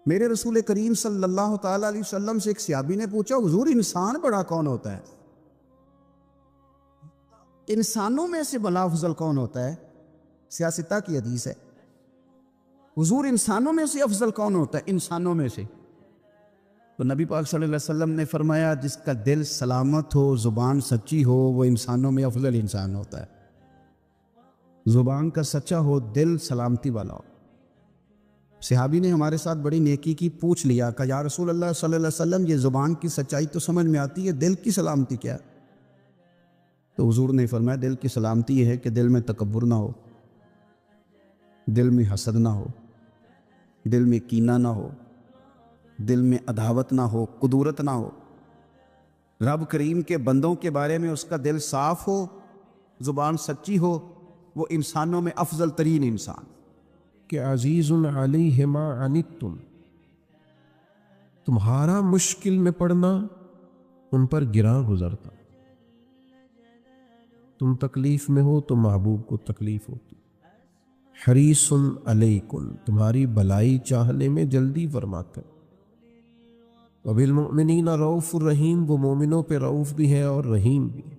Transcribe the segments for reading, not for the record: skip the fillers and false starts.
میرے رسول کریم صلی اللہ تعالیٰ علیہ وسلم سے ایک صحابی نے پوچھا حضور انسان بڑا کون ہوتا ہے؟ انسانوں میں سے بلا افضل کون ہوتا ہے؟ سیاستہ کی حدیث ہے، حضور انسانوں میں سے افضل کون ہوتا ہے؟ انسانوں میں سے تو نبی پاک صلی اللہ علیہ وسلم نے فرمایا جس کا دل سلامت ہو، زبان سچی ہو، وہ انسانوں میں افضل انسان ہوتا ہے۔ زبان کا سچا ہو، دل سلامتی والا ہو۔ صحابی نے ہمارے ساتھ بڑی نیکی کی، پوچھ لیا کہ یا رسول اللہ صلی اللہ علیہ وسلم یہ زبان کی سچائی تو سمجھ میں آتی ہے، دل کی سلامتی کیا ہے؟ تو حضور نے فرمایا دل کی سلامتی یہ ہے کہ دل میں تکبر نہ ہو، دل میں حسد نہ ہو، دل میں کینہ نہ ہو، دل میں عداوت نہ ہو، کدورت نہ ہو۔ رب کریم کے بندوں کے بارے میں اس کا دل صاف ہو، زبان سچی ہو، وہ انسانوں میں افضل ترین انسان کہ عزیز علیہ ما عنتم، تمہارا مشکل میں پڑنا ان پر گراں گزرتا، تم تکلیف میں ہو تو محبوب کو تکلیف ہوتی، حریص علیکم، تمہاری بھلائی چاہنے میں جلدی فرماتا، وبالمؤمنین رؤوف الرحیم، وہ مومنوں پہ رؤوف بھی ہے اور رحیم بھی ہے۔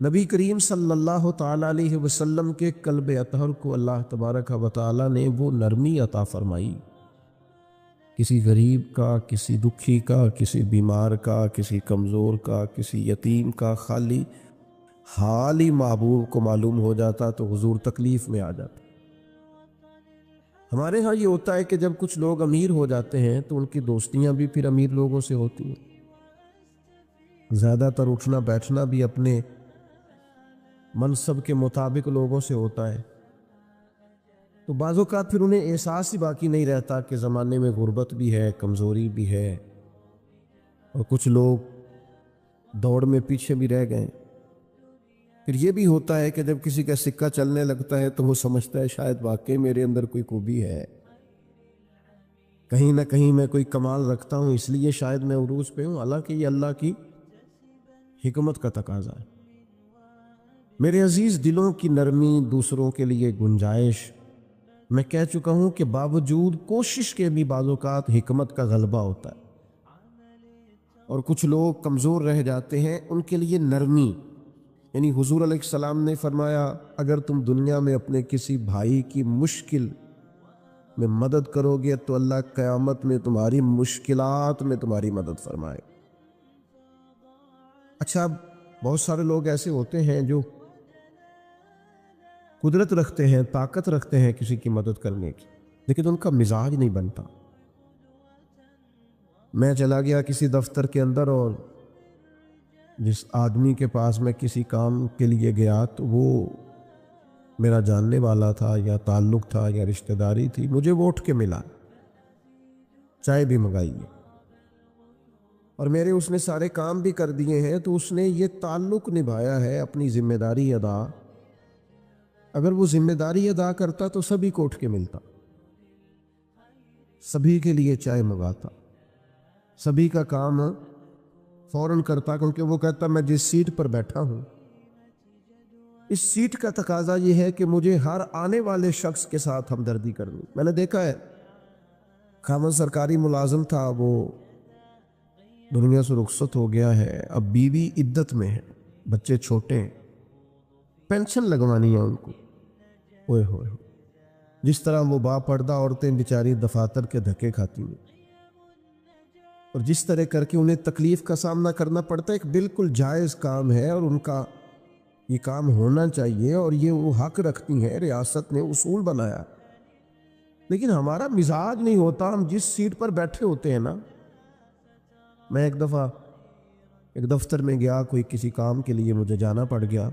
نبی کریم صلی اللہ تعالیٰ علیہ وسلم کے قلب اطہر کو اللہ تبارک و تعالیٰ نے وہ نرمی عطا فرمائی، کسی غریب کا، کسی دکھی کا، کسی بیمار کا، کسی کمزور کا، کسی یتیم کا خالی حال ہی محبوب کو معلوم ہو جاتا تو حضور تکلیف میں آ جاتا۔ ہمارے ہاں یہ ہوتا ہے کہ جب کچھ لوگ امیر ہو جاتے ہیں تو ان کی دوستیاں بھی پھر امیر لوگوں سے ہوتی ہیں، زیادہ تر اٹھنا بیٹھنا بھی اپنے منصب کے مطابق لوگوں سے ہوتا ہے، تو بعض اوقات پھر انہیں احساس ہی باقی نہیں رہتا کہ زمانے میں غربت بھی ہے، کمزوری بھی ہے، اور کچھ لوگ دوڑ میں پیچھے بھی رہ گئے۔ پھر یہ بھی ہوتا ہے کہ جب کسی کا سکہ چلنے لگتا ہے تو وہ سمجھتا ہے شاید واقعی میرے اندر کوئی خوبی ہے، کہیں نہ کہیں میں کوئی کمال رکھتا ہوں، اس لیے شاید میں عروج پہ ہوں، حالانکہ یہ اللہ کی حکمت کا تقاضا ہے۔ میرے عزیز، دلوں کی نرمی، دوسروں کے لیے گنجائش، میں کہہ چکا ہوں کہ باوجود کوشش کے بھی بعض اوقات حکمت کا غلبہ ہوتا ہے، اور کچھ لوگ کمزور رہ جاتے ہیں، ان کے لیے نرمی، یعنی حضور علیہ السلام نے فرمایا اگر تم دنیا میں اپنے کسی بھائی کی مشکل میں مدد کرو گے تو اللہ قیامت میں تمہاری مشکلات میں تمہاری مدد فرمائے۔ اچھا، بہت سارے لوگ ایسے ہوتے ہیں جو قدرت رکھتے ہیں، طاقت رکھتے ہیں کسی کی مدد کرنے کی، لیکن ان کا مزاج نہیں بنتا۔ میں چلا گیا کسی دفتر کے اندر، اور جس آدمی کے پاس میں کسی کام کے لیے گیا تو وہ میرا جاننے والا تھا، یا تعلق تھا، یا رشتہ داری تھی، مجھے وہ اٹھ کے ملا، چائے بھی منگائی ہے، اور میرے اس نے سارے کام بھی کر دیے ہیں، تو اس نے یہ تعلق نبھایا ہے، اپنی ذمہ داری ادا۔ اگر وہ ذمہ داری ادا کرتا تو سبھی کو اٹھ کے ملتا، سبھی کے لیے چائے منگاتا، سبھی کا کام فوراً کرتا، کیونکہ وہ کہتا میں جس سیٹ پر بیٹھا ہوں اس سیٹ کا تقاضا یہ ہے کہ مجھے ہر آنے والے شخص کے ساتھ ہمدردی کرنی۔ میں نے دیکھا ہے، خاوند سرکاری ملازم تھا، وہ دنیا سے رخصت ہو گیا ہے، اب بیوی عدت میں ہے، بچے چھوٹے ہیں، پینشن لگوانی ہے ان کو، اوئے ہوئے، جس طرح وہ با پردہ عورتیں بیچاری دفاتر کے دھکے کھاتی ہیں، اور جس طرح کر کے انہیں تکلیف کا سامنا کرنا پڑتا ہے، ایک بالکل جائز کام ہے، اور ان کا یہ کام ہونا چاہیے، اور یہ وہ حق رکھتی ہیں، ریاست نے اصول بنایا، لیکن ہمارا مزاج نہیں ہوتا، ہم جس سیٹ پر بیٹھے ہوتے ہیں نا۔ میں ایک دفعہ ایک دفتر میں گیا، کوئی کسی کام کے لیے مجھے جانا پڑ گیا،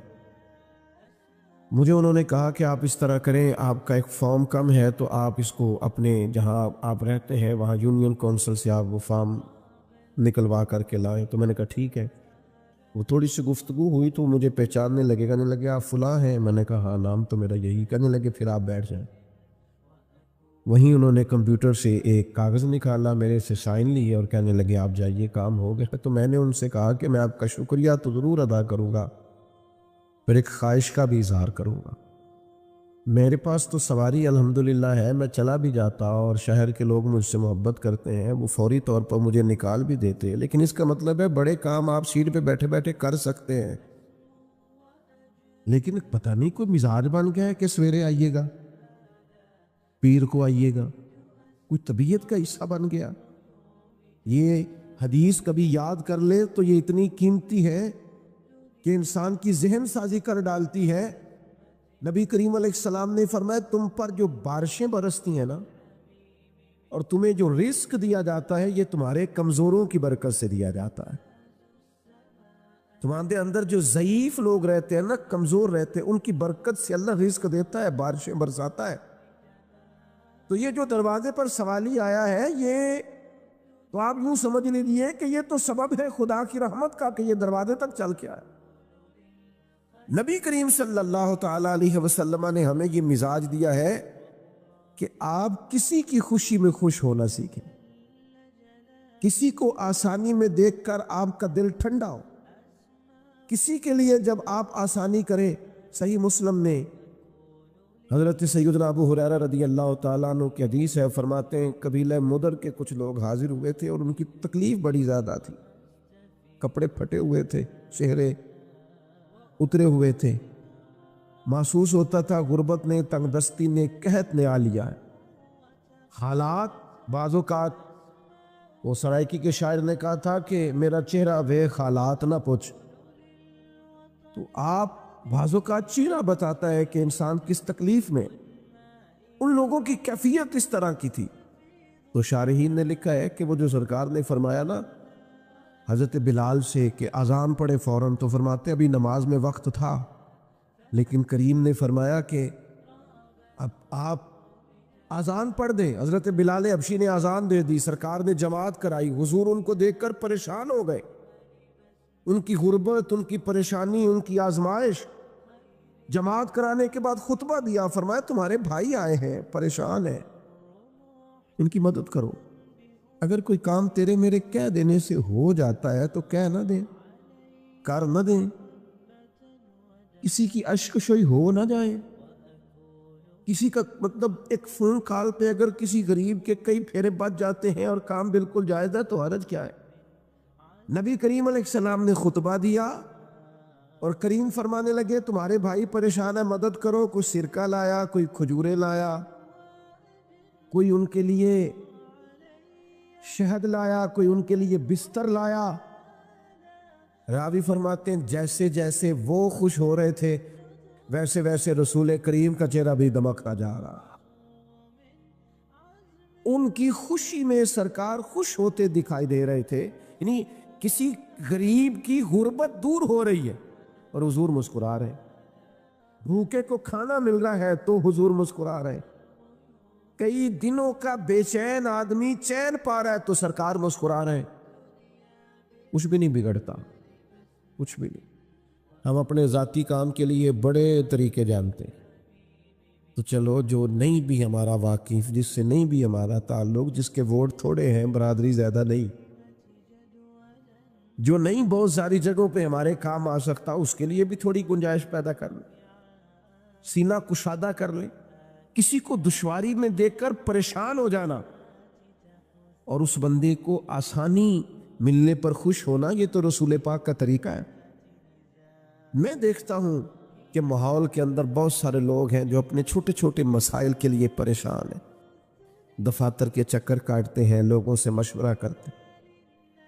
مجھے انہوں نے کہا کہ آپ اس طرح کریں، آپ کا ایک فارم کم ہے تو آپ اس کو اپنے جہاں آپ رہتے ہیں وہاں یونین کونسل سے آپ وہ فارم نکلوا کر کے لائیں۔ تو میں نے کہا ٹھیک ہے۔ وہ تھوڑی سی گفتگو ہوئی تو مجھے پہچاننے لگے، کہنے لگے آپ فلاں ہیں؟ میں نے کہا ہاں، نام تو میرا یہی۔ کہنے لگے پھر آپ بیٹھ جائیں۔ وہیں انہوں نے کمپیوٹر سے ایک کاغذ نکالا، میرے سے سائن لیے، اور کہنے لگے آپ جائیے، کام ہو گیا۔ تو میں نے ان سے کہا کہ میں آپ کا شکریہ تو ضرور ادا کروں گا، پھر ایک خواہش کا بھی اظہار کروں گا۔ میرے پاس تو سواری الحمدللہ ہے، میں چلا بھی جاتا اور شہر کے لوگ مجھ سے محبت کرتے ہیں، وہ فوری طور پر مجھے نکال بھی دیتے ہیں، لیکن اس کا مطلب ہے بڑے کام آپ سیٹ پہ بیٹھے بیٹھے کر سکتے ہیں۔ لیکن پتہ نہیں کوئی مزاج بن گیا ہے کہ سویرے آئیے گا، پیر کو آئیے گا، کوئی طبیعت کا حصہ بن گیا۔ یہ حدیث کبھی یاد کر لے تو یہ اتنی قیمتی ہے کہ انسان کی ذہن سازی کر ڈالتی ہے۔ نبی کریم علیہ السلام نے فرمایا تم پر جو بارشیں برستی ہیں نا، اور تمہیں جو رزق دیا جاتا ہے، یہ تمہارے کمزوروں کی برکت سے دیا جاتا ہے۔ تمہارے اندر جو ضعیف لوگ رہتے ہیں نا، کمزور رہتے ہیں، ان کی برکت سے اللہ رزق دیتا ہے، بارشیں برساتا ہے۔ تو یہ جو دروازے پر سوالی آیا ہے، یہ تو آپ یوں سمجھ لیجیے کہ یہ تو سبب ہے خدا کی رحمت کا کہ یہ دروازے تک چل کے آیا۔ نبی کریم صلی اللہ تعالی علیہ وسلم نے ہمیں یہ مزاج دیا ہے کہ آپ کسی کی خوشی میں خوش ہونا سیکھیں، کسی کو آسانی میں دیکھ کر آپ کا دل ٹھنڈا ہو، کسی کے لیے جب آپ آسانی کریں۔ صحیح مسلم میں حضرت سیدنا ابو ہریرہ رضی اللہ تعالیٰ عنہ کی حدیث ہے، فرماتے ہیں قبیلہ مدر کے کچھ لوگ حاضر ہوئے تھے اور ان کی تکلیف بڑی زیادہ تھی، کپڑے پھٹے ہوئے تھے، چہرے اترے ہوئے تھے، محسوس ہوتا تھا غربت نے، تنگ دستی نے، قحط نے آ لیا ہے۔ حالات بعض اوقات، وہ سرائکی کے شاعر نے کہا تھا کہ میرا چہرہ ویخ حالات نہ پوچھ، تو آپ بعض اوقات چہرہ بتاتا ہے کہ انسان کس تکلیف میں۔ ان لوگوں کی کیفیت اس طرح کی تھی۔ تو شارحین نے لکھا ہے کہ وہ جو سرکار نے فرمایا نا حضرت بلال سے کہ اذان پڑھے فوراً، تو فرماتے ابھی نماز میں وقت تھا، لیکن کریم نے فرمایا کہ اب آپ اذان پڑھ دیں۔ حضرت بلال حبشی نے اذان دے دی، سرکار نے جماعت کرائی، حضور ان کو دیکھ کر پریشان ہو گئے، ان کی غربت، ان کی پریشانی، ان کی آزمائش۔ جماعت کرانے کے بعد خطبہ دیا، فرمایا تمہارے بھائی آئے ہیں، پریشان ہیں، ان کی مدد کرو۔ اگر کوئی کام تیرے میرے کہہ دینے سے ہو جاتا ہے تو کہہ نہ دیں، کر نہ دیں، کسی کی اشک شوئی ہو نہ جائے، کسی کا مطلب ایک فون کال پہ اگر کسی غریب کے کئی پھیرے بچ جاتے ہیں اور کام بالکل جائز ہے تو حرج کیا ہے۔ نبی کریم علیہ السلام نے خطبہ دیا اور کریم فرمانے لگے تمہارے بھائی پریشان ہے، مدد کرو۔ کوئی سرکہ لایا، کوئی کھجورے لایا، کوئی ان کے لیے شہد لایا، کوئی ان کے لیے بستر لایا۔ راوی فرماتے ہیں جیسے جیسے وہ خوش ہو رہے تھے ویسے ویسے رسول کریم کا چہرہ بھی دمکتا جا رہا۔ ان کی خوشی میں سرکار خوش ہوتے دکھائی دے رہے تھے، یعنی کسی غریب کی غربت دور ہو رہی ہے اور حضور مسکرا رہے، بھوکے کو کھانا مل رہا ہے تو حضور مسکرا رہے، کئی دنوں کا بے چین آدمی چین پا رہا ہے تو سرکار مسکرا رہے۔ کچھ بھی نہیں بگڑتا، کچھ بھی نہیں۔ ہم اپنے ذاتی کام کے لیے بڑے طریقے جانتے ہیں، تو چلو جو نہیں بھی ہمارا واقف، جس سے نہیں بھی ہمارا تعلق، جس کے ووٹ تھوڑے ہیں، برادری زیادہ نہیں، جو نہیں بہت ساری جگہوں پہ ہمارے کام آ سکتا، اس کے لیے بھی تھوڑی گنجائش پیدا کر لیں، سینہ کشادہ کر لیں۔ کسی کو دشواری میں دیکھ کر پریشان ہو جانا اور اس بندے کو آسانی ملنے پر خوش ہونا، یہ تو رسول پاک کا طریقہ ہے۔ میں دیکھتا ہوں کہ ماحول کے اندر بہت سارے لوگ ہیں جو اپنے چھوٹے چھوٹے مسائل کے لیے پریشان ہیں، دفاتر کے چکر کاٹتے ہیں، لوگوں سے مشورہ کرتے ہیں،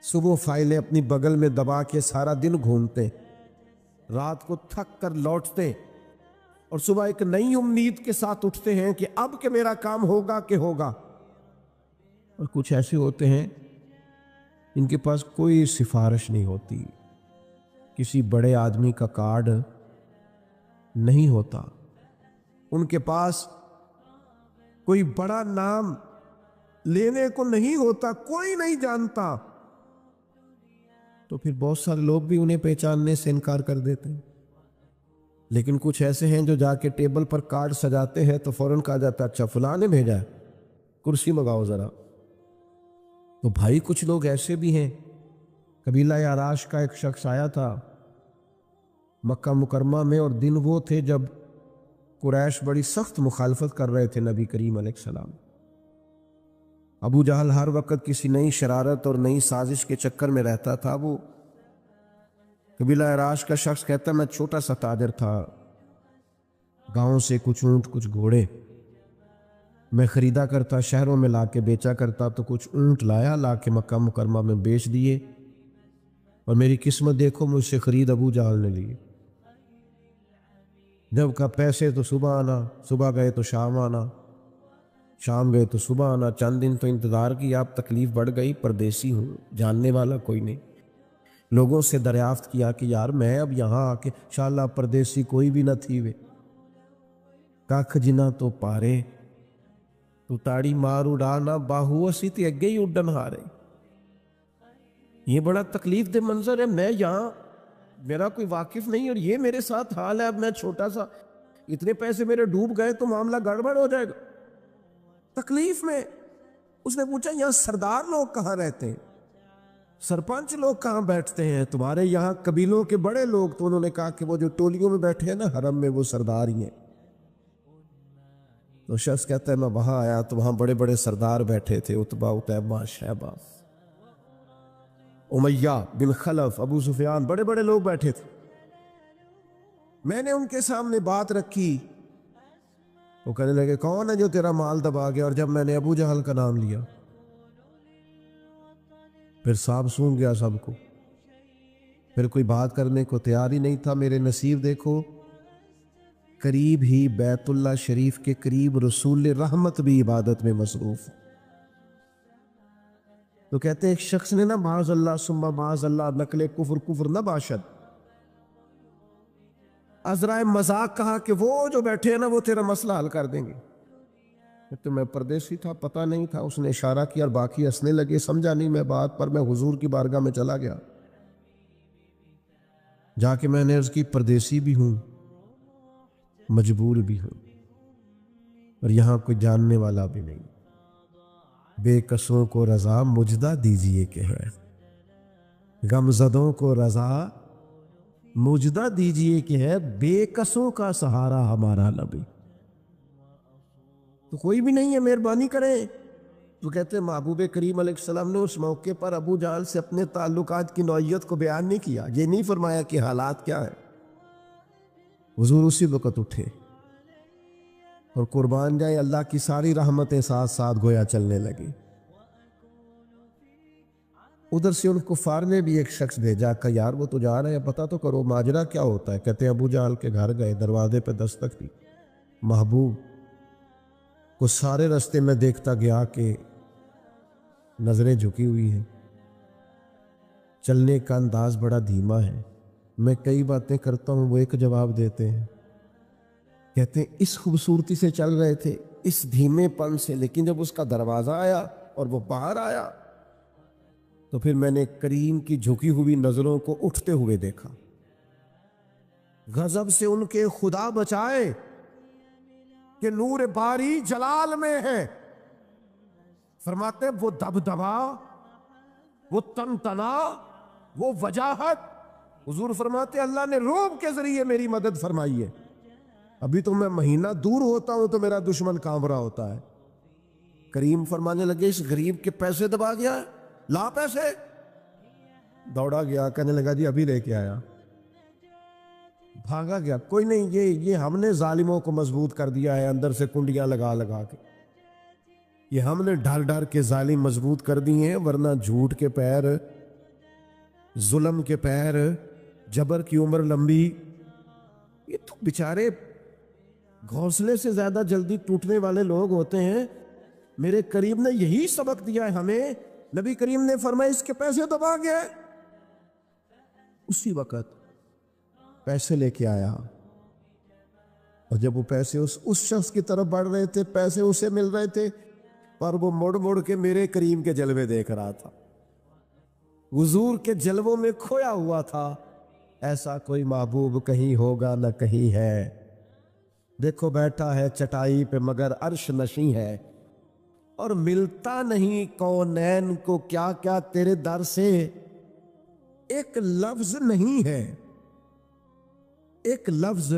صبح فائلیں اپنی بغل میں دبا کے سارا دن گھومتے، رات کو تھک کر لوٹتے اور صبح ایک نئی امید کے ساتھ اٹھتے ہیں کہ اب کہ میرا کام ہوگا کہ ہوگا۔ اور کچھ ایسے ہوتے ہیں ان کے پاس کوئی سفارش نہیں ہوتی، کسی بڑے آدمی کا کارڈ نہیں ہوتا، ان کے پاس کوئی بڑا نام لینے کو نہیں ہوتا، کوئی نہیں جانتا، تو پھر بہت سارے لوگ بھی انہیں پہچاننے سے انکار کر دیتے ہیں۔ لیکن کچھ ایسے ہیں جو جا کے ٹیبل پر کارڈ سجاتے ہیں تو فوراً کہا جاتا ہے اچھا فلاں نے بھیجا ہے، کرسی منگاؤ ذرا۔ تو بھائی کچھ لوگ ایسے بھی ہیں، قبیلہ آراش کا ایک شخص آیا تھا مکہ مکرمہ میں، اور دن وہ تھے جب قریش بڑی سخت مخالفت کر رہے تھے نبی کریم علیہ السلام۔ ابو جہل ہر وقت کسی نئی شرارت اور نئی سازش کے چکر میں رہتا تھا۔ وہ قبیلہ عراش کا شخص کہتا میں چھوٹا سا تاجر تھا، گاؤں سے کچھ اونٹ کچھ گھوڑے میں خریدا کرتا، شہروں میں لا کے بیچا کرتا، تو کچھ اونٹ لا کے مکہ مکرمہ میں بیچ دیے، اور میری قسمت دیکھو مجھ سے خرید ابو جہل نے لیے۔ جب کا پیسے تو صبح آنا، صبح گئے تو شام آنا، شام گئے تو صبح آنا۔ چند دن تو انتظار کیا، اب تکلیف بڑھ گئی، پردیسی ہوں، جاننے والا کوئی نہیں۔ لوگوں سے دریافت کیا کہ یار میں اب یہاں آ کے انشاءاللہ پردیسی کوئی بھی نہ تھی وے، کھ جنا تو پارے تو تاڑی مار اڑانا باہو اسی تے اگے ہی اڈن ہارے۔ یہ بڑا تکلیف دہ منظر ہے، میں یہاں میرا کوئی واقف نہیں اور یہ میرے ساتھ حال ہے۔ اب میں چھوٹا سا، اتنے پیسے میرے ڈوب گئے تو معاملہ گڑبڑ ہو جائے گا۔ تکلیف میں اس نے پوچھا یہاں سردار لوگ کہاں رہتے ہیں، سرپنچ لوگ کہاں بیٹھتے ہیں، تمہارے یہاں قبیلوں کے بڑے لوگ؟ تو انہوں نے کہا کہ وہ جو ٹولیوں میں بیٹھے ہیں نا حرم میں، وہ سردار ہی ہیں۔ تو شخص کہتا ہے میں وہاں آیا تو وہاں بڑے بڑے سردار بیٹھے تھے، عتبہ، عتیبہ، شیبہ، امیہ بن خلف، ابو سفیان، بڑے بڑے لوگ بیٹھے تھے۔ میں نے ان کے سامنے بات رکھی، وہ کہنے لگے کون ہے جو تیرا مال دبا گیا؟ اور جب میں نے ابو جہل کا نام لیا پھر سانپ سونگ گیا سب کو، پھر کوئی بات کرنے کو تیار ہی نہیں تھا۔ میرے نصیب دیکھو، قریب ہی بیت اللہ شریف کے قریب رسول رحمت بھی عبادت میں مصروف۔ تو کہتے ہیں ایک شخص نے نا معاذ اللہ ثم معاذ اللہ نقل کفر نہ باشد، عذرائے مذاق کہا کہ وہ جو بیٹھے ہیں نا وہ تیرا مسئلہ حل کر دیں گے۔ تو میں پردیسی تھا، پتہ نہیں تھا، اس نے اشارہ کیا اور باقی ہنسنے لگے، سمجھا نہیں میں بات، پر میں حضور کی بارگاہ میں چلا گیا، جا کے میں نے عرض کی پردیسی بھی ہوں، مجبور بھی ہوں، اور یہاں کوئی جاننے والا بھی نہیں، بے کسوں کو رضا مجدہ دیجئے کہ ہے، غم زدوں کو رضا مجدہ دیجئے کہ ہے، بے کسوں کا سہارا ہمارا نبی۔ تو کوئی بھی نہیں ہے، مہربانی کریں۔ تو کہتے ہیں محبوب کریم علیہ السلام نے اس موقع پر ابو جہل سے اپنے تعلقات کی نوعیت کو بیان نہیں کیا، یہ نہیں فرمایا کہ حالات کیا ہیں۔ حضور اسی وقت اٹھے اور قربان جائے اللہ کی ساری رحمتیں ساتھ ساتھ گویا چلنے لگی۔ ادھر سے ان کفار نے بھی ایک شخص بھیجا کہ یار وہ تو جا رہے ہیں، پتہ تو کرو ماجرا کیا ہوتا ہے۔ کہتے ہیں ابو جہل کے گھر گئے، دروازے پہ دستک دی، محبوب کو سارے رستے میں دیکھتا گیا کہ نظریں جھکی ہوئی ہیں، چلنے کا انداز بڑا دھیما ہے، میں کئی باتیں کرتا ہوں وہ ایک جواب دیتے ہیں۔ کہتے ہیں اس خوبصورتی سے چل رہے تھے، اس دھیمے پن سے، لیکن جب اس کا دروازہ آیا اور وہ باہر آیا تو پھر میں نے کریم کی جھکی ہوئی نظروں کو اٹھتے ہوئے دیکھا۔ غضب سے ان کے خدا بچائے کہ نور باری جلال میں ہے۔ فرماتے ہیں وہ دبدبا، وہ تنتنا، وہ وجاہت، حضور فرماتے ہیں اللہ نے روب کے ذریعے میری مدد فرمائی ہے۔ ابھی تو میں مہینہ دور ہوتا ہوں تو میرا دشمن کانپ رہا ہوتا ہے۔ کریم فرمانے لگے اس غریب کے پیسے دبا گیا ہے، لا پیسے۔ دوڑا گیا، کہنے لگا جی ابھی لے کے آیا، بھاگا گیا۔ کوئی نہیں، یہ ہم نے ظالموں کو مضبوط کر دیا ہے، اندر سے کنڈیاں لگا لگا کے، یہ ہم نے ڈر ڈر کے ظالم مضبوط کر دیے ہیں، ورنہ جھوٹ کے پیر، ظلم کے پیر، جبر کی عمر لمبی۔ یہ تو بیچارے گھونسلے سے زیادہ جلدی ٹوٹنے والے لوگ ہوتے ہیں۔ میرے کریم نے یہی سبق دیا ہے ہمیں۔ نبی کریم نے فرمایا اس کے پیسے دبا گئے، اسی وقت پیسے لے کے آیا، اور جب وہ پیسے اس شخص کی طرف بڑھ رہے تھے، پیسے اسے مل رہے تھے، پر وہ مڑ مڑ کے میرے کریم کے جلوے دیکھ رہا تھا، حضور کے جلووں میں کھویا ہوا تھا۔ ایسا کوئی محبوب کہیں ہوگا نہ کہیں ہے، دیکھو بیٹھا ہے چٹائی پہ مگر عرش نشیں ہے، اور ملتا نہیں کونین کو کیا کیا تیرے در سے، ایک لفظ نہیں ہے، ایک لفظ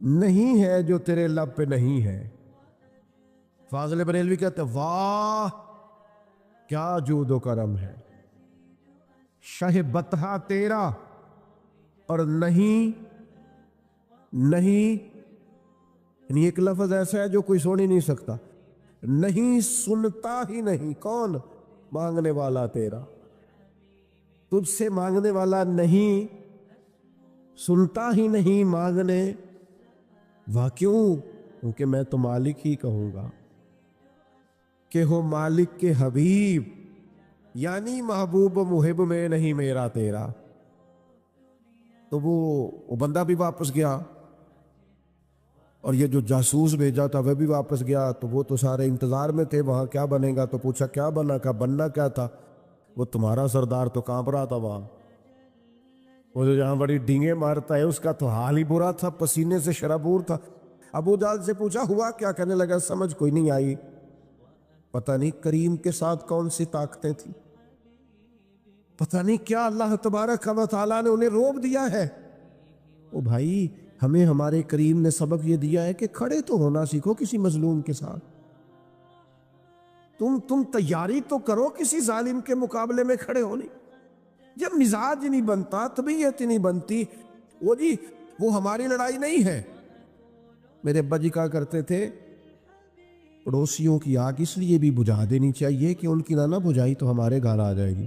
نہیں ہے جو تیرے لب پہ نہیں ہے۔ فاضل بریلوی کہتے ہیں واہ کیا جود و کرم ہے، شہ بطحہ تیرا اور نہیں یعنی ایک لفظ ایسا ہے جو کوئی سن ہی نہیں سکتا، نہیں سنتا ہی نہیں، کون؟ مانگنے والا تیرا، تجھ سے مانگنے والا نہیں سنتا ہی نہیں مانگنے، واہ کیوں؟ کیونکہ میں تو مالک ہی کہوں گا کہ ہو مالک کے حبیب، یعنی محبوب و محب میں نہیں میرا تیرا۔ تو وہ بندہ بھی واپس گیا اور یہ جو جاسوس بھیجا تھا وہ بھی واپس گیا، تو وہ تو سارے انتظار میں تھے وہاں کیا بنے گا، تو پوچھا کیا بنا، کا بننا کیا تھا؟ وہ تمہارا سردار تو کانپ رہا تھا وہاں، وہ جو جہاں بڑی ڈینگیں مارتا ہے اس کا تو حال ہی برا تھا، پسینے سے شرابور تھا۔ ابو جہل سے پوچھا ہوا کیا؟ کہنے لگا سمجھ کوئی نہیں آئی، پتہ نہیں کریم کے ساتھ کون سی طاقتیں تھیں، پتہ نہیں کیا اللہ تبارک و تعالیٰ نے انہیں روب دیا ہے۔ او بھائی ہمیں ہمارے کریم نے سبق یہ دیا ہے کہ کھڑے تو ہونا سیکھو کسی مظلوم کے ساتھ، تم تیاری تو کرو کسی ظالم کے مقابلے میں کھڑے ہونے۔ جب مزاج نہیں بنتا، طبیعت نہیں بنتی، وہ ہماری لڑائی نہیں ہے۔ میرے ابا جی کہا کرتے تھے پڑوسیوں کی آگ اس لیے بھی بجھا دینی چاہیے کہ ان کی نہ بجھائی تو ہمارے گھر آ جائے گی،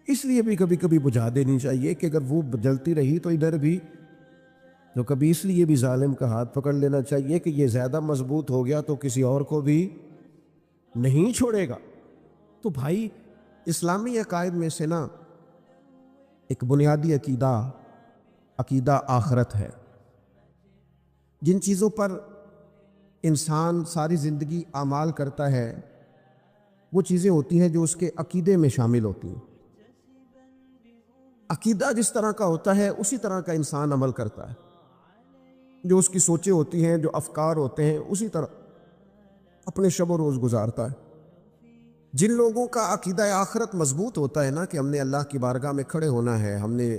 اس لیے بھی کبھی کبھی بجھا دینی چاہیے کہ اگر وہ جلتی رہی تو ادھر بھی، تو کبھی اس لیے بھی ظالم کا ہاتھ پکڑ لینا چاہیے کہ یہ زیادہ مضبوط ہو گیا تو کسی اور کو بھی نہیں چھوڑے گا۔ تو بھائی اسلامی عقائد میں سے نا ایک بنیادی عقیدہ آخرت ہے۔ جن چیزوں پر انسان ساری زندگی اعمال کرتا ہے وہ چیزیں ہوتی ہیں جو اس کے عقیدے میں شامل ہوتی ہیں۔ عقیدہ جس طرح کا ہوتا ہے اسی طرح کا انسان عمل کرتا ہے، جو اس کی سوچیں ہوتی ہیں، جو افکار ہوتے ہیں، اسی طرح اپنے شب و روز گزارتا ہے۔ جن لوگوں کا عقیدہ آخرت مضبوط ہوتا ہے نا کہ ہم نے اللہ کی بارگاہ میں کھڑے ہونا ہے، ہم نے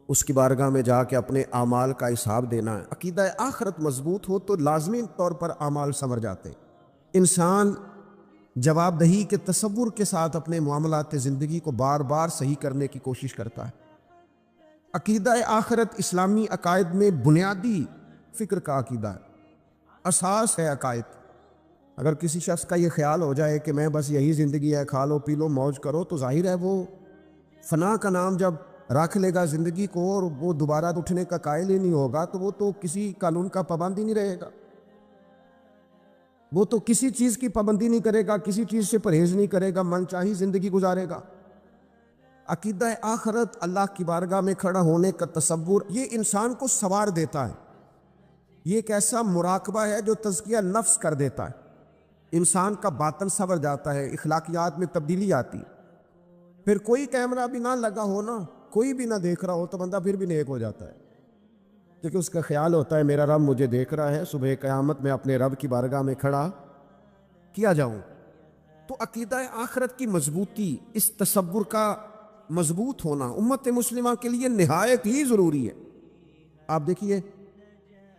اس کی بارگاہ میں جا کے اپنے اعمال کا حساب دینا ہے، عقیدہ آخرت مضبوط ہو تو لازمی طور پر اعمال سنور جاتے ہیں۔ انسان جواب دہی کے تصور کے ساتھ اپنے معاملات زندگی کو بار بار صحیح کرنے کی کوشش کرتا ہے۔ عقیدہ آخرت اسلامی عقائد میں بنیادی فکر کا عقیدہ ہے، اساس ہے عقائد۔ اگر کسی شخص کا یہ خیال ہو جائے کہ میں بس یہی زندگی ہے، کھا لو پی لو موج کرو، تو ظاہر ہے وہ فنا کا نام جب رکھ لے گا زندگی کو اور وہ دوبارہ اٹھنے کا قائل ہی نہیں ہوگا تو وہ تو کسی قانون کا پابند ہی نہیں رہے گا، وہ تو کسی چیز کی پابندی نہیں کرے گا، کسی چیز سے پرہیز نہیں کرے گا، من چاہی زندگی گزارے گا۔ عقیدہ آخرت، اللہ کی بارگاہ میں کھڑا ہونے کا تصور، یہ انسان کو سوار دیتا ہے، یہ ایک ایسا مراقبہ ہے جو تزکیہ نفس کر دیتا ہے، انسان کا باطن سنور جاتا ہے، اخلاقیات میں تبدیلی آتی ہے۔ پھر کوئی کیمرہ بھی نہ لگا ہو نا، کوئی بھی نہ دیکھ رہا ہو تو بندہ پھر بھی نیک ہو جاتا ہے، کیونکہ اس کا خیال ہوتا ہے میرا رب مجھے دیکھ رہا ہے، صبح قیامت میں اپنے رب کی بارگاہ میں کھڑا کیا جاؤں۔ تو عقیدہ آخرت کی مضبوطی، اس تصور کا مضبوط ہونا امت مسلمہ کے لیے نہایت ہی ضروری ہے۔ آپ دیکھیے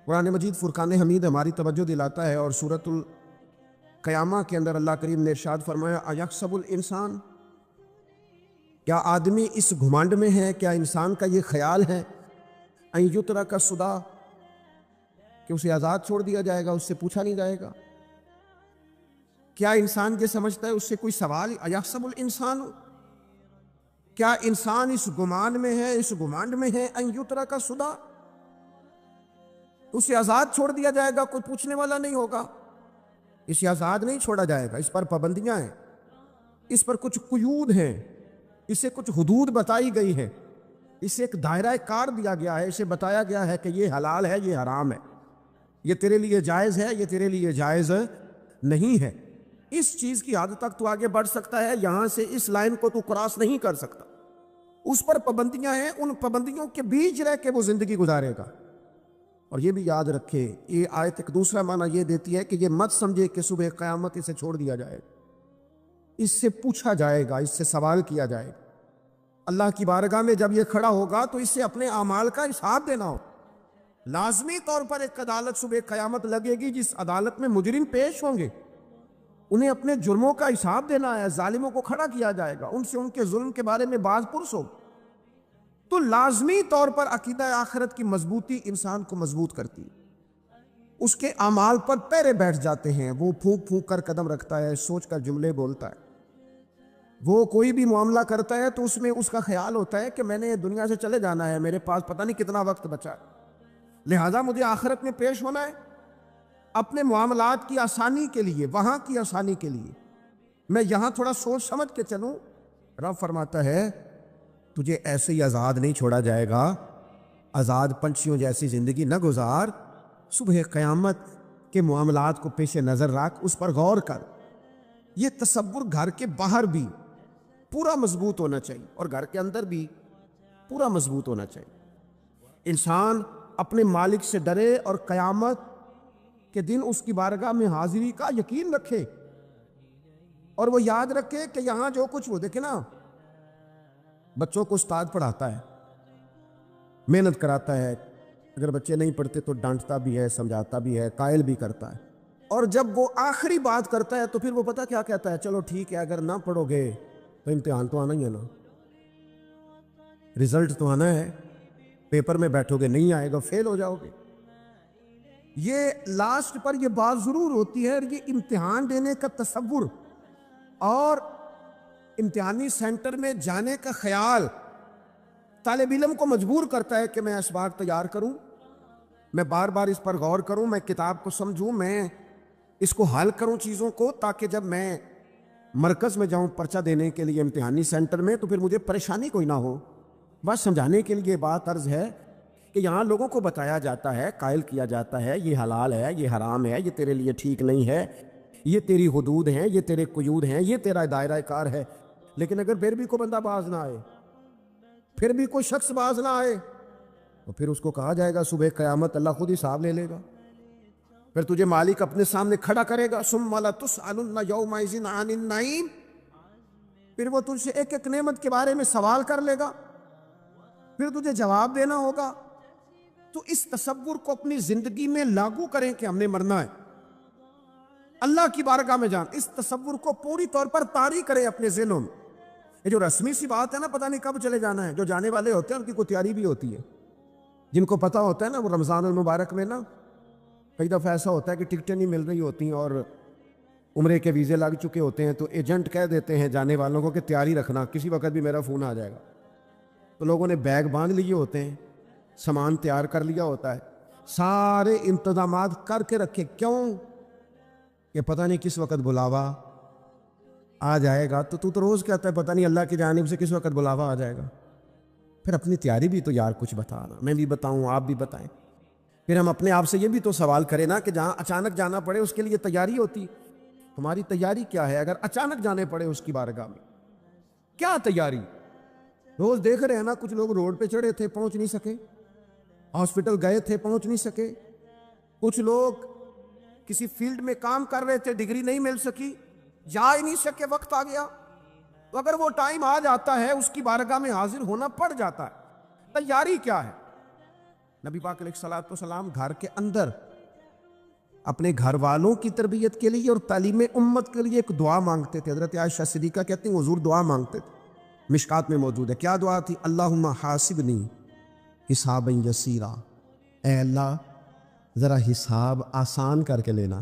قرآن مجید فرقان حمید ہماری توجہ دلاتا ہے، اور سورۃ القیامہ کے اندر اللہ کریم نے ارشاد فرمایا ایحسب الانسان، کیا آدمی اس گھمنڈ میں ہے، کیا انسان کا یہ خیال ہے ان یترک سدی، کہ اسے آزاد چھوڑ دیا جائے گا، اس سے پوچھا نہیں جائے گا؟ کیا انسان یہ سمجھتا ہے اس سے کوئی سوال؟ ایحسب الانسان، کیا انسان اس گمان میں ہے، اس گمانڈ میں ہے ان یترک سدی، اسے آزاد چھوڑ دیا جائے گا، کوئی پوچھنے والا نہیں ہوگا؟ اسے آزاد نہیں چھوڑا جائے گا، اس پر پابندیاں ہیں، اس پر کچھ قیود ہیں، اسے کچھ حدود بتائی گئی ہے، اسے ایک دائرہ کار دیا گیا ہے، اسے بتایا گیا ہے کہ یہ حلال ہے، یہ حرام ہے، یہ تیرے لیے جائز ہے، یہ تیرے لیے جائز نہیں ہے، اس چیز کی حد تک تو آگے بڑھ سکتا ہے، یہاں سے اس لائن کو تو کراس نہیں کر سکتا، اس پر پابندیاں ہیں، ان پابندیوں کے بیچ رہ کے وہ زندگی گزارے گا۔ اور یہ بھی یاد رکھے، یہ آیت ایک دوسرا معنی یہ دیتی ہے کہ یہ مت سمجھے کہ صبح قیامت اسے چھوڑ دیا جائے گا، اس سے پوچھا جائے گا، اس سے سوال کیا جائے گا، اللہ کی بارگاہ میں جب یہ کھڑا ہوگا تو اس سے اپنے اعمال کا حساب دینا ہو۔ لازمی طور پر ایک عدالت صبح قیامت لگے گی جس عدالت میں مجرم پیش ہوں گے، انہیں اپنے جرموں کا حساب دینا ہے، ظالموں کو کھڑا کیا جائے گا، ان سے ان کے ظلم کے بارے میں باز پرس ہو۔ تو لازمی طور پر عقیدہ آخرت کی مضبوطی انسان کو مضبوط کرتی ہے، اس کے اعمال پر پیرے بیٹھ جاتے ہیں، وہ پھونک پھونک کر قدم رکھتا ہے، سوچ کر جملے بولتا ہے، وہ کوئی بھی معاملہ کرتا ہے تو اس میں اس کا خیال ہوتا ہے کہ میں نے دنیا سے چلے جانا ہے، میرے پاس پتہ نہیں کتنا وقت بچا ہے، لہذا مجھے آخرت میں پیش ہونا ہے اپنے معاملات کی آسانی کے لیے، وہاں کی آسانی کے لیے میں یہاں تھوڑا سوچ سمجھ کے چلوں۔ رب فرماتا ہے تجھے ایسے ہی آزاد نہیں چھوڑا جائے گا، آزاد پنچھیوں جیسی زندگی نہ گزار، صبح قیامت کے معاملات کو پیش نظر رکھ، اس پر غور کر۔ یہ تصور گھر کے باہر بھی پورا مضبوط ہونا چاہیے اور گھر کے اندر بھی پورا مضبوط ہونا چاہیے۔ انسان اپنے مالک سے ڈرے اور قیامت کے دن اس کی بارگاہ میں حاضری کا یقین رکھے، اور وہ یاد رکھے کہ یہاں جو کچھ وہ دیکھے نا، بچوں کو استاد پڑھاتا ہے، محنت کراتا ہے، اگر بچے نہیں پڑھتے تو ڈانٹتا بھی ہے، سمجھاتا بھی ہے، قائل بھی کرتا ہے، اور جب وہ آخری بات کرتا ہے تو پھر وہ پتہ کیا کہتا ہے، چلو ٹھیک ہے اگر نہ پڑھو گے تو امتحان تو آنا ہی ہے نا، رزلٹ تو آنا ہے، پیپر میں بیٹھو گے نہیں آئے گا فیل ہو جاؤ گے۔ یہ لاسٹ پر یہ بات ضرور ہوتی ہے، اور یہ امتحان دینے کا تصور اور امتحانی سینٹر میں جانے کا خیال طالب علم کو مجبور کرتا ہے کہ میں اسباق تیار کروں، میں بار بار اس پر غور کروں، میں کتاب کو سمجھوں، میں اس کو حل کروں چیزوں کو، تاکہ جب میں مرکز میں جاؤں پرچہ دینے کے لیے امتحانی سینٹر میں تو پھر مجھے پریشانی کوئی نہ ہو۔ بس سمجھانے کے لیے بات عرض ہے کہ یہاں لوگوں کو بتایا جاتا ہے، قائل کیا جاتا ہے، یہ حلال ہے، یہ حرام ہے، یہ تیرے لیے ٹھیک نہیں ہے، یہ تیری حدود ہیں، یہ تیرے قیود ہیں، یہ تیرا دائرہ کار ہے۔ لیکن اگر پھر بھی کوئی بندہ باز نہ آئے، پھر بھی کوئی شخص باز نہ آئے، تو پھر اس کو کہا جائے گا صبح قیامت اللہ خود حساب لے لے گا، پھر تجھے مالک اپنے سامنے کھڑا کرے گا، ثم لتسألن یومئذ عن النعیم، پھر وہ تجھ سے ایک ایک نعمت کے بارے میں سوال کر لے گا، پھر تجھے جواب دینا ہوگا۔ تو اس تصور کو اپنی زندگی میں لاگو کریں کہ ہم نے مرنا ہے، اللہ کی بارگاہ میں جان، اس تصور کو پوری طور پر طاری کریں اپنے ذہنوں میں۔ یہ جو رسمی سی بات ہے نا، پتہ نہیں کب چلے جانا ہے، جو جانے والے ہوتے ہیں ان کی کوئی تیاری بھی ہوتی ہے، جن کو پتہ ہوتا ہے نا وہ رمضان المبارک میں نا کئی دفعہ ایسا ہوتا ہے کہ ٹکٹیں نہیں مل رہی ہوتی ہیں اور عمرے کے ویزے لگ چکے ہوتے ہیں، تو ایجنٹ کہہ دیتے ہیں جانے والوں کو کہ تیاری رکھنا، کسی وقت بھی میرا فون آ جائے گا۔ تو لوگوں نے بیگ باندھ لیے ہوتے ہیں، سامان تیار کر لیا ہوتا ہے، سارے انتظامات کر کے رکھے، کیوں کہ پتہ نہیں کس وقت بلاوا آ جائے گا۔ تو روز کہتا ہے پتہ نہیں اللہ کی جانب سے کس وقت بلاوا آ جائے گا۔ پھر اپنی تیاری بھی تو یار کچھ بتانا، میں بھی بتاؤں آپ بھی بتائیں، پھر ہم اپنے آپ سے یہ بھی تو سوال کریں نا کہ جہاں اچانک جانا پڑے اس کے لیے تیاری ہوتی، تمہاری تیاری کیا ہے؟ اگر اچانک جانے پڑے اس کی بارگاہ میں کیا تیاری؟ روز دیکھ رہے ہیں نا، کچھ لوگ روڈ پہ چڑھے تھے پہنچ نہیں سکے، ہاسپٹل گئے تھے پہنچ نہیں سکے، کچھ لوگ کسی فیلڈ میں کام کر رہے تھے ڈگری نہیں مل سکی، جا ہی نہیں سکے، وقت آ گیا۔ تو اگر وہ ٹائم آ جاتا ہے اس کی بارگاہ میں حاضر ہونا پڑ جاتا ہے، تیاری کیا ہے؟ نبی پاک علیہ الصلوۃ والسلام گھر کے اندر اپنے گھر والوں کی تربیت کے لیے اور تعلیم امت کے لیے ایک دعا مانگتے تھے۔ حضرت عائشہ صدیقہ کہتے ہیں حضور دعا مانگتے تھے، مشکات میں موجود ہے۔ کیا دعا تھی؟ اللہم حاسبنی حسابا یسیرا، اے اللہ ذرا حساب آسان کر کے لینا۔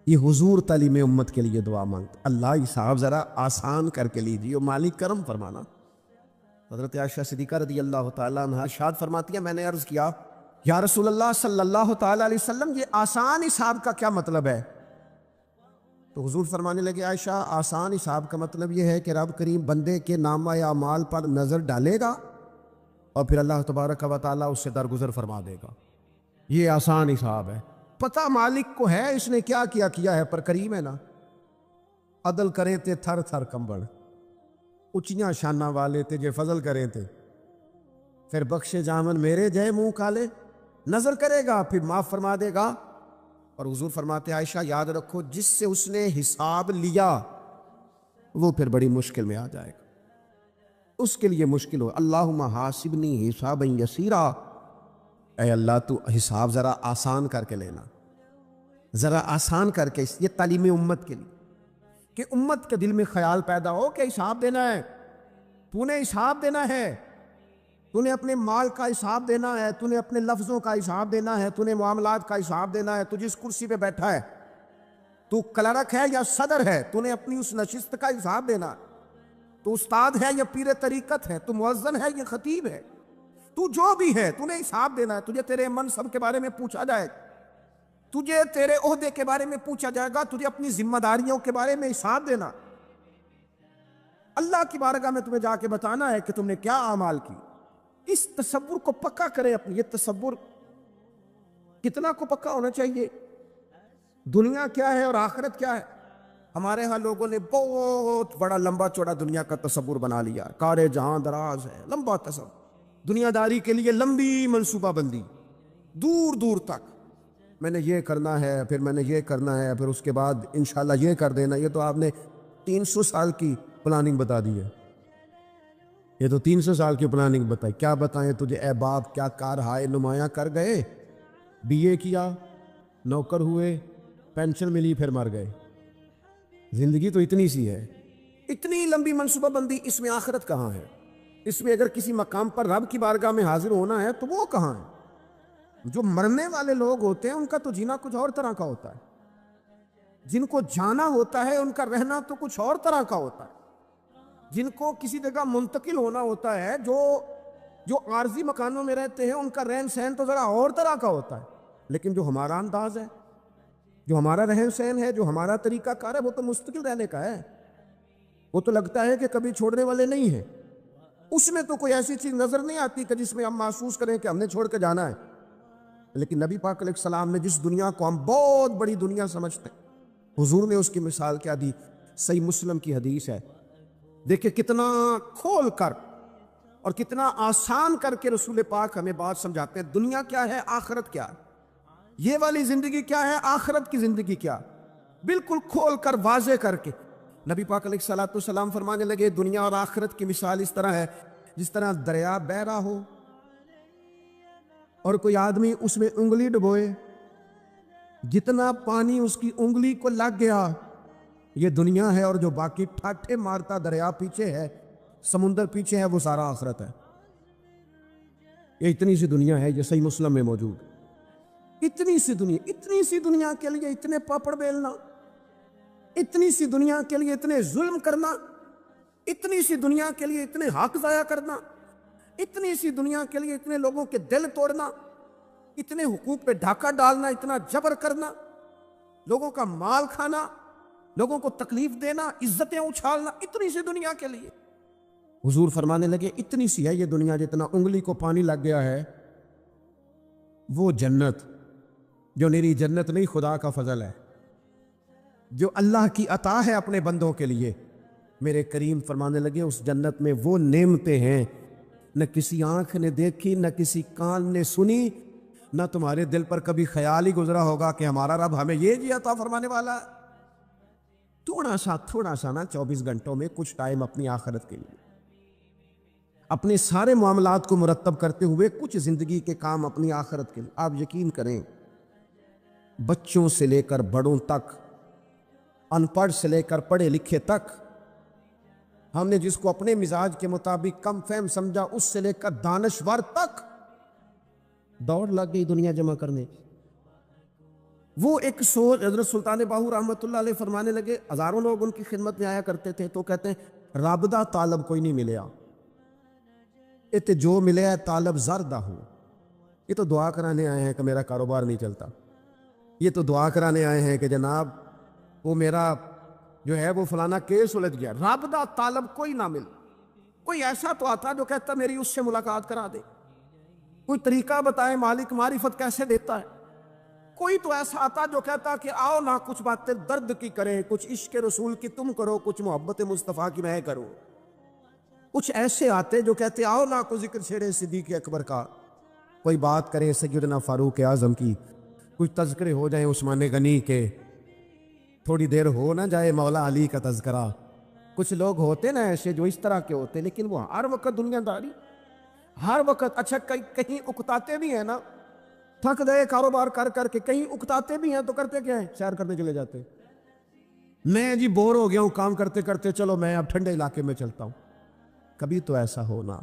یہ حضور تعلیم امت کے لیے دعا مانگتے، اللہ حساب ذرا آسان کر کے لیجیے، مالک کرم فرمانا۔ حضرت عائشہ صدیقہ رضی اللہ تعالیٰ عنہ ارشاد فرماتی ہے، میں نے عرض کیا یا رسول اللہ صلی اللہ تعالیٰ علیہ وسلم یہ آسان حساب کا کیا مطلب ہے؟ تو حضور فرمانے لگے عائشہ آسان حساب کا مطلب یہ ہے کہ رب کریم بندے کے نامہ اعمال پر نظر ڈالے گا اور پھر اللہ تبارک و تعالیٰ اس سے درگزر فرما دے گا، یہ آسان حساب ہے۔ پتہ مالک کو ہے اس نے کیا کیا ہے، پر کریم ہے نا، عدل کرے تے تھر تھر کمبڑ، اچیاں شانہ والے تے جے فضل کرے تے پھر بخشے جامن میرے جے منہ کالے، نظر کرے گا پھر معاف فرما دے گا۔ اور حضور فرماتے عائشہ یاد رکھو جس سے اس نے حساب لیا وہ پھر بڑی مشکل میں آ جائے گا، اس کے لیے مشکل ہو۔ اللہم حاسبنی حسابا یسیرا، اے اللہ تو حساب ذرا آسان کر کے لینا، ذرا آسان کر کے. یہ تعلیم امت کے لیے کہ امت کے دل میں خیال پیدا ہو کہ حساب دینا ہے، تو نے حساب دینا ہے، تو نے اپنے مال کا حساب دینا ہے، تو نے اپنے لفظوں کا حساب دینا ہے، تو نے معاملات کا حساب دینا ہے. تو جس کرسی پہ بیٹھا ہے، تو کلرک ہے یا صدر ہے، تو نے اپنی اس نشست کا حساب دینا. تو استاد ہے یا پیر طریقت ہے، تو مؤذن ہے یا خطیب ہے، تو جو بھی ہے تو نے حساب دینا ہے. تجھے تیرے منصب کے بارے میں پوچھا جائے گا، تجھے تیرے عہدے کے بارے میں پوچھا جائے گا، تجھے اپنی ذمہ داریوں کے بارے میں حساب دینا. اللہ کی بارگاہ میں تمہیں جا کے بتانا ہے کہ تم نے کیا اعمال کی. اس تصور کو پکا کرے اپنی. یہ تصور کتنا کو پکا ہونا چاہیے، دنیا کیا ہے اور آخرت کیا ہے. ہمارے ہاں لوگوں نے بہت بڑا لمبا چوڑا دنیا کا تصور بنا لیا، کار جہاں دراز ہے، لمبا تصور، دنیا داری کے لیے لمبی منصوبہ بندی دور دور تک. میں نے یہ کرنا ہے، پھر میں نے یہ کرنا ہے، پھر اس کے بعد انشاءاللہ یہ کر دینا. یہ تو آپ نے 300 سال کی پلاننگ بتا دی ہے. یہ تو 300 سال کی پلاننگ بتائی. کیا بتائیں تجھے اے باپ، کیا کار ہائے نمایاں کر گئے. بی اے کیا، نوکر ہوئے، پینشن ملی، پھر مر گئے. زندگی تو اتنی سی ہے، اتنی لمبی منصوبہ بندی. اس میں آخرت کہاں ہے؟ اس میں اگر کسی مقام پر رب کی بارگاہ میں حاضر ہونا ہے تو وہ کہاں ہے؟ جو مرنے والے لوگ ہوتے ہیں ان کا تو جینا کچھ اور طرح کا ہوتا ہے، جن کو جانا ہوتا ہے ان کا رہنا تو کچھ اور طرح کا ہوتا ہے. جن کو کسی جگہ منتقل ہونا ہوتا ہے، جو عارضی مکانوں میں رہتے ہیں، ان کا رہن سہن تو ذرا اور طرح کا ہوتا ہے. لیکن جو ہمارا انداز ہے، جو ہمارا رہن سہن ہے، جو ہمارا طریقہ کار ہے، وہ تو مستقل رہنے کا ہے. وہ تو لگتا ہے کہ کبھی چھوڑنے والے نہیں ہیں. اس میں تو کوئی ایسی چیز نظر نہیں آتی کہ جس میں ہم محسوس کریں کہ ہم نے چھوڑ کے جانا ہے. لیکن نبی پاک علیہ السلام نے جس دنیا کو ہم بہت بڑی دنیا سمجھتے ہیں، حضور نے اس کی مثال کیا دی. صحیح مسلم کی حدیث ہے. دیکھیں کتنا کھول کر اور کتنا آسان کر کے رسول پاک ہمیں بات سمجھاتے ہیں. دنیا کیا ہے، آخرت کیا ہے، یہ والی زندگی کیا ہے، آخرت کی زندگی کیا. بالکل کھول کر واضح کر کے نبی پاک علیہ السلام فرمانے لگے دنیا اور آخرت کی مثال اس طرح ہے جس طرح دریا بہہ رہا ہو اور کوئی آدمی اس میں انگلی ڈبوئے، جتنا پانی اس کی انگلی کو لگ گیا یہ دنیا ہے، اور جو باقی ٹھاٹھے مارتا دریا پیچھے ہے، سمندر پیچھے ہے، وہ سارا آخرت ہے. یہ اتنی سی دنیا ہے، یہ صحیح مسلم میں موجود. اتنی سی دنیا کے لیے اتنے پاپڑ بیلنا، اتنی سی دنیا کے لیے اتنے ظلم کرنا، اتنی سی دنیا کے لیے اتنے حق ضائع کرنا، اتنی سی دنیا کے لیے اتنے لوگوں کے دل توڑنا، اتنے حقوق پہ ڈھاکہ ڈالنا، اتنا جبر کرنا، لوگوں کا مال کھانا، لوگوں کو تکلیف دینا، عزتیں اچھالنا، اتنی سی دنیا کے لیے. حضور فرمانے لگے اتنی سی ہے یہ دنیا، جتنا انگلی کو پانی لگ گیا ہے. وہ جنت جو میری جنت نہیں، خدا کا فضل ہے، جو اللہ کی عطا ہے اپنے بندوں کے لیے. میرے کریم فرمانے لگے اس جنت میں وہ نعمتیں ہیں نہ کسی آنکھ نے دیکھی، نہ کسی کان نے سنی، نہ تمہارے دل پر کبھی خیال ہی گزرا ہوگا کہ ہمارا رب ہمیں یہ جی عطا فرمانے والا ہے. تھوڑا سا نا 24 گھنٹوں میں کچھ ٹائم اپنی آخرت کے لیے، اپنے سارے معاملات کو مرتب کرتے ہوئے کچھ زندگی کے کام اپنی آخرت کے لیے. آپ یقین کریں بچوں سے لے کر بڑوں تک، ان پڑھ سے لے کر پڑھے لکھے تک، ہم نے جس کو اپنے مزاج کے مطابق کم فہم سمجھا اس سے لے کر دانشور تک دوڑ لگ گئی دنیا جمع کرنے. وہ ایک سوچ حضرت سلطان باہو رحمۃ اللہ علیہ فرمانے لگے، ہزاروں لوگ ان کی خدمت میں آیا کرتے تھے تو کہتے ہیں رابطہ طالب کوئی نہیں ملیا، ات جو ملے ہے طالب زردہ ہو. یہ تو دعا کرانے آئے ہیں کہ میرا کاروبار نہیں چلتا، یہ تو دعا کرانے آئے ہیں کہ جناب وہ میرا جو ہے وہ فلانا کیس الجھ گیا. رابطہ طالب کوئی نہ مل. کوئی ایسا تو آتا جو کہتا میری اس سے ملاقات کرا دے، کوئی طریقہ بتائے مالک معرفت کیسے دیتا ہے. کوئی تو ایسا آتا جو کہتا کہ آؤ نہ کچھ باتیں درد کی کریں، کچھ عشق رسول کی تم کرو، کچھ محبت مصطفیٰ کی میں کروں. کچھ ایسے آتے جو کہتے آؤ نہ کوئی ذکر چھیڑے صدیق اکبر کا، کوئی بات کریں سیدنا فاروق اعظم کی، کچھ تذکرے ہو جائیں عثمان غنی کے، تھوڑی دیر ہو نہ جائے مولا علی کا تذکرہ. کچھ لوگ ہوتے نا ایسے جو اس طرح کے ہوتے، لیکن وہ ہر وقت دنیا داری، ہر وقت. اچھا کہیں اکتاتے بھی ہیں نا، تھک گئے کاروبار کر کر کے, کہیں اکتاتے بھی ہیں تو کرتے کیا ہیں, سیر کرنے چلے جاتے ہیں. میں جی بور ہو گیا ہوں کام کرتے کرتے, چلو میں اب ٹھنڈے علاقے میں چلتا ہوں. کبھی تو ایسا ہونا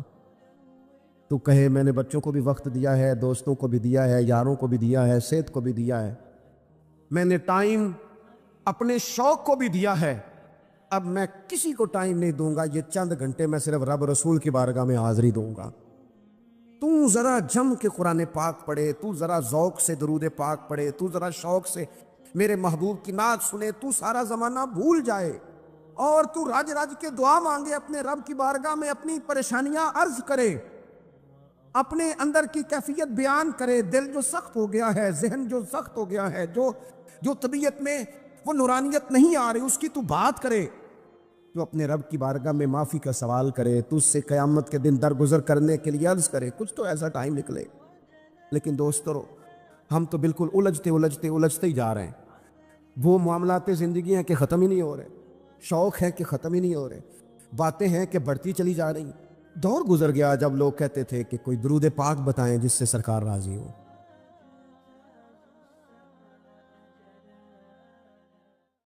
تو کہے میں نے بچوں کو بھی وقت دیا ہے, دوستوں کو بھی دیا ہے, یاروں کو بھی دیا ہے, صحت کو بھی دیا ہے, میں نے ٹائم اپنے شوق کو بھی دیا ہے, اب میں کسی کو ٹائم نہیں دوں گا, یہ چند گھنٹے میں صرف رب رسول کی بارگاہ میں حاضری دوں گا. تو ذرا جم کے قرآن پاک پڑھے, تو ذرا ذوق سے درود پاک پڑھے, تو ذرا شوق سے میرے محبوب کی نعت سنے, تو سارا زمانہ بھول جائے اور تو راج راج کے دعا مانگے اپنے رب کی بارگاہ میں, اپنی پریشانیاں عرض کرے, اپنے اندر کی کیفیت بیان کرے. دل جو سخت ہو گیا ہے, ذہن جو سخت ہو گیا ہے, جو طبیعت میں وہ نورانیت نہیں آ رہی, اس کی تو بات کرے, تو اپنے رب کی بارگاہ میں معافی کا سوال کرے, تو اس سے قیامت کے دن درگزر کرنے کے لیے عرض کرے, کچھ تو ایسا ٹائم نکلے. لیکن دوستو, ہم تو بالکل الجھتے ہی جا رہے ہیں. وہ معاملات زندگی ہیں کہ ختم ہی نہیں ہو رہے, شوق ہیں کہ ختم ہی نہیں ہو رہے, باتیں ہیں کہ بڑھتی چلی جا رہی. دور گزر گیا جب لوگ کہتے تھے کہ کوئی درود پاک بتائیں جس سے سرکار راضی ہو.